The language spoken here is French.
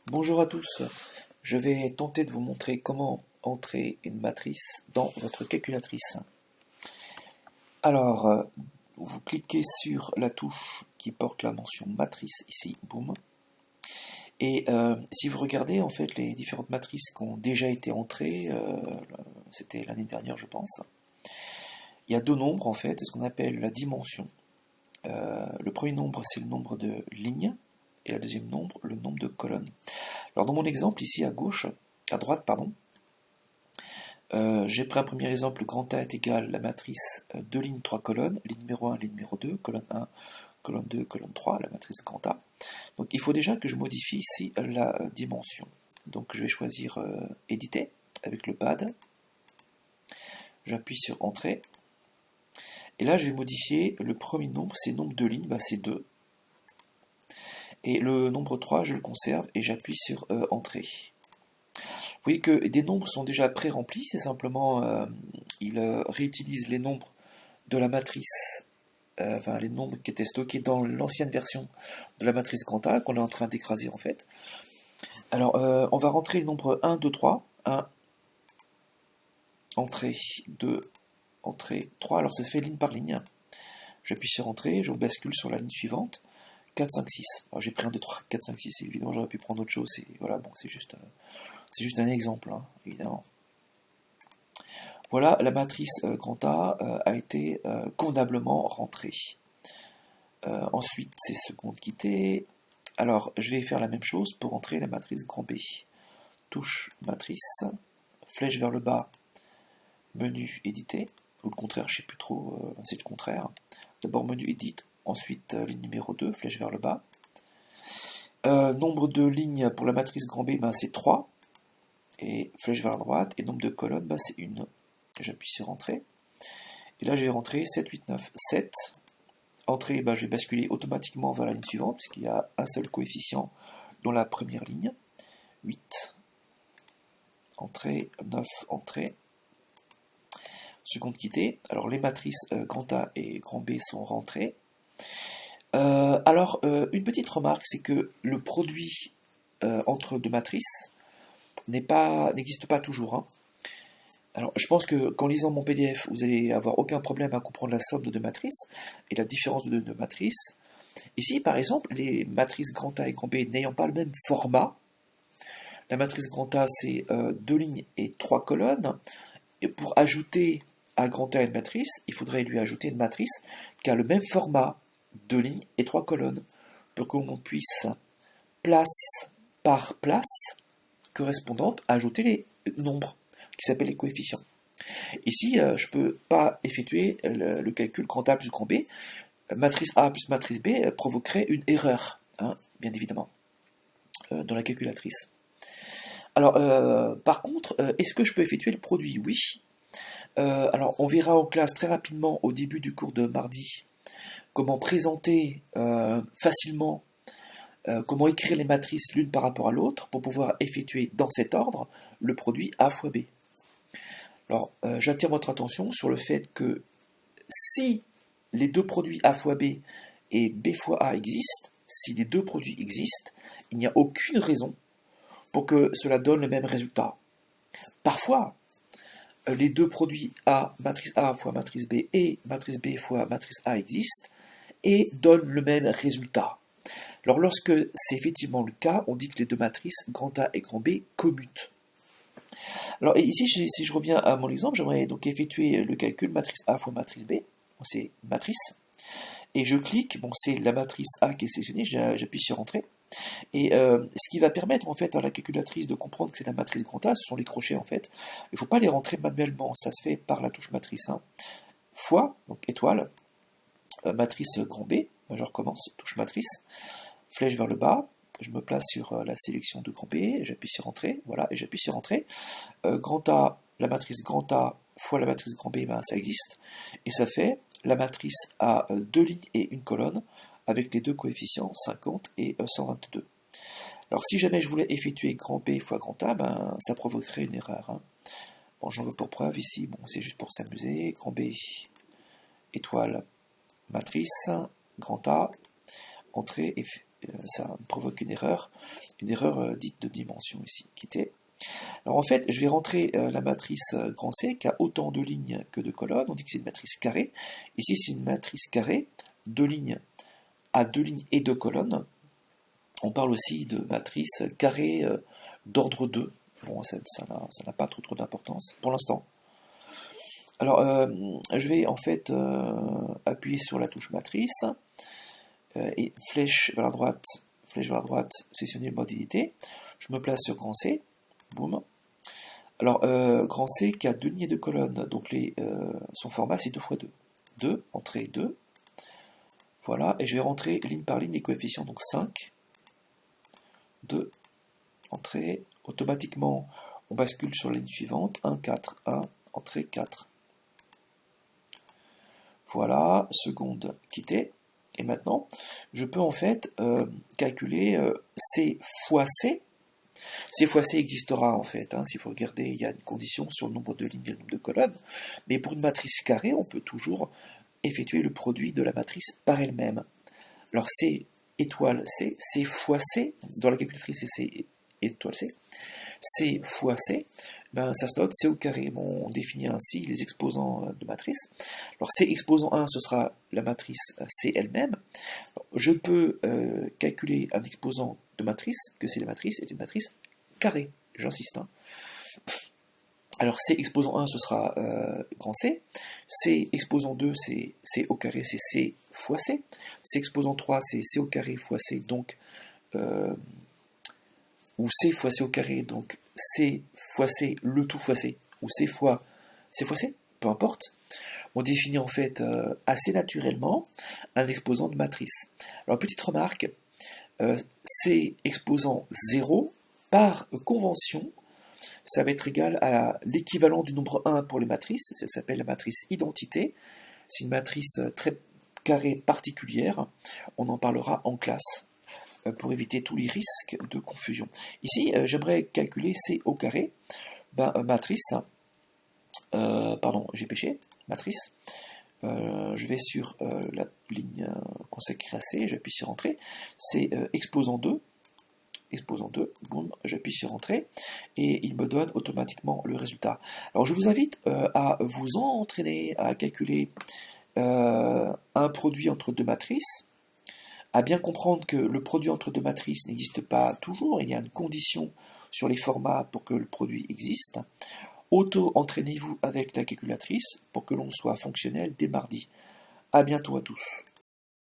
Bonjour à tous, je vais tenter de vous montrer comment entrer une matrice dans votre calculatrice. Alors, vous cliquez sur la touche qui porte la mention matrice ici, boum. Et si vous regardez en fait les différentes matrices qui ont déjà été entrées, c'était l'année dernière je pense, il y a deux nombres en fait, c'est ce qu'on appelle la dimension. Le premier nombre c'est le nombre de lignes et le deuxième nombre le nombre de colonnes. Alors dans mon exemple ici à gauche, à droite pardon, j'ai pris un premier exemple, le grand A est égal à la matrice 2 lignes 3 colonnes, ligne numéro 1, ligne numéro 2, colonne 1, colonne 2, colonne 3, la matrice grand A. Donc il faut déjà que je modifie ici la dimension. Donc je vais choisir éditer avec le pad, j'appuie sur entrée, et là je vais modifier le premier nombre, c'est le nombre de lignes, c'est 2. Et le nombre 3, je le conserve et j'appuie sur entrée. Vous voyez que des nombres sont déjà pré-remplis, c'est simplement, il réutilise les nombres de la matrice, enfin les nombres qui étaient stockés dans l'ancienne version de la matrice grand A, qu'on est en train d'écraser en fait. Alors, on va rentrer le nombre 1, 2, 3, 1, entrée, 2, entrée, 3, alors ça se fait ligne par ligne. J'appuie sur entrée, je bascule sur la ligne suivante, 4, 5, 6. Alors j'ai pris 1, 2, 3, 4, 5, 6, évidemment j'aurais pu prendre autre chose, voilà, bon, c'est juste un exemple, hein, évidemment. Voilà, la matrice grand A a été convenablement rentrée. Ensuite, c'est seconde quittée. Alors, je vais faire la même chose pour entrer la matrice grand B. Touche matrice, flèche vers le bas, menu éditer, ou le contraire, je ne sais plus trop, c'est le contraire. D'abord menu edit, ensuite ligne numéro 2, flèche vers le bas. Nombre de lignes pour la matrice grand B, c'est 3. Et flèche vers la droite, et nombre de colonnes, c'est 1. J'appuie sur entrée. Et là, je vais rentrer 7, 8, 9, 7. Entrée, je vais basculer automatiquement vers la ligne suivante, puisqu'il y a un seul coefficient dans la première ligne. 8. Entrée, 9, entrée. Seconde quittée. Alors, les matrices grand A et grand B sont rentrées. Une petite remarque, c'est que le produit entre deux matrices n'existe pas toujours. Hein. Alors, je pense qu'en lisant mon PDF, vous allez avoir aucun problème à comprendre la somme de deux matrices et la différence de deux matrices. Ici, par exemple, les matrices grand A et grand B n'ayant pas le même format, la matrice grand A, c'est 2 lignes et 3 colonnes. Et pour ajouter à grand A une matrice, il faudrait lui ajouter une matrice qui a le même format, 2 lignes et 3 colonnes, pour que l'on puisse, place par place correspondante, ajouter les nombres, qui s'appellent les coefficients. Ici, je ne peux pas effectuer le calcul grand A plus grand B. Matrice A plus matrice B provoquerait une erreur, hein, bien évidemment, dans la calculatrice. Alors, par contre, est-ce que je peux effectuer le produit? Oui. Alors, on verra en classe très rapidement au début du cours de mardi comment présenter facilement, comment écrire les matrices l'une par rapport à l'autre pour pouvoir effectuer dans cet ordre le produit A fois B. Alors, j'attire votre attention sur le fait que si les deux produits A fois B et B fois A existent, si les deux produits existent, il n'y a aucune raison pour que cela donne le même résultat. Parfois, les deux produits A, matrice A fois matrice B et matrice B fois matrice A existent et donnent le même résultat. Alors lorsque c'est effectivement le cas, on dit que les deux matrices, grand A et grand B, commutent. Alors ici, si je reviens à mon exemple, j'aimerais donc effectuer le calcul matrice A fois matrice B. C'est matrice. Et je clique, c'est la matrice A qui est sélectionnée, j'appuie sur Entrée. Et ce qui va permettre en fait à la calculatrice de comprendre que c'est la matrice grand A, ce sont les crochets en fait. Il ne faut pas les rentrer manuellement, ça se fait par la touche matrice. Fois, donc étoile, matrice grand B, je recommence, touche matrice, flèche vers le bas, je me place sur la sélection de grand B, j'appuie sur Entrée, voilà, et j'appuie sur Entrée. Grand A, la matrice grand A fois la matrice grand B, ça existe, et ça fait la matrice à 2 lignes et une colonne, avec les deux coefficients 50 et 122. Alors si jamais je voulais effectuer grand B fois grand A, ça provoquerait une erreur. Hein. Bon, j'en veux pour preuve ici, c'est juste pour s'amuser, grand B, étoile, matrice, grand A, entrée, ça me provoque une erreur dite de dimension ici, quitter. Alors en fait, je vais rentrer la matrice grand C qui a autant de lignes que de colonnes. On dit que c'est une matrice carrée. Ici, c'est une matrice carrée, 2 lignes à 2 lignes et 2 colonnes. On parle aussi de matrice carrée d'ordre 2. Bon, ça n'a pas trop d'importance pour l'instant. Alors, je vais en fait appuyer sur la touche matrice et flèche vers la droite, sélectionner le mode édité. Je me place sur grand C. Boum. Alors, grand C qui a 2 lignes et 2 colonnes, donc son format c'est 2 x 2. 2, entrée 2. Voilà, et je vais rentrer ligne par ligne les coefficients, donc 5, 2, entrée. Automatiquement, on bascule sur la ligne suivante, 1, 4, 1, entrée 4. Voilà, seconde quittée. Et maintenant, je peux en fait calculer C fois C. C fois C existera en fait, hein, s'il faut regarder, il y a une condition sur le nombre de lignes et le nombre de colonnes, mais pour une matrice carrée, on peut toujours effectuer le produit de la matrice par elle-même. Alors C étoile C, C fois C, dans la calculatrice c'est C étoile C, C fois C, ben, ça se note C au carré. Bon, on définit ainsi les exposants de matrice. Alors C exposant 1, ce sera la matrice C elle-même. Je peux calculer un exposant de matrice, que c'est la matrice, est une matrice carrée, j'insiste. Hein. Alors C exposant 1, ce sera grand C. C exposant 2, c'est C au carré, c'est C fois C. C exposant 3, c'est C au carré fois C, donc ou C fois C au carré, donc C fois C, le tout fois C, ou C fois C, peu importe. On définit en fait assez naturellement un exposant de matrice. Alors petite remarque, C exposant 0, par convention, ça va être égal à l'équivalent du nombre 1 pour les matrices, ça s'appelle la matrice identité, c'est une matrice très carrée particulière, on en parlera en classe pour éviter tous les risques de confusion. Ici, j'aimerais calculer C au carré, matrice, j'ai péché, matrice, je vais sur la ligne consacrée à C, j'appuie sur Entrée, c'est exposant 2, boum, j'appuie sur Entrée, et il me donne automatiquement le résultat. Alors je vous invite à vous entraîner à calculer un produit entre deux matrices, à bien comprendre que le produit entre deux matrices n'existe pas toujours, il y a une condition sur les formats pour que le produit existe. Auto-entraînez-vous avec la calculatrice pour que l'on soit fonctionnel dès mardi. À bientôt à tous.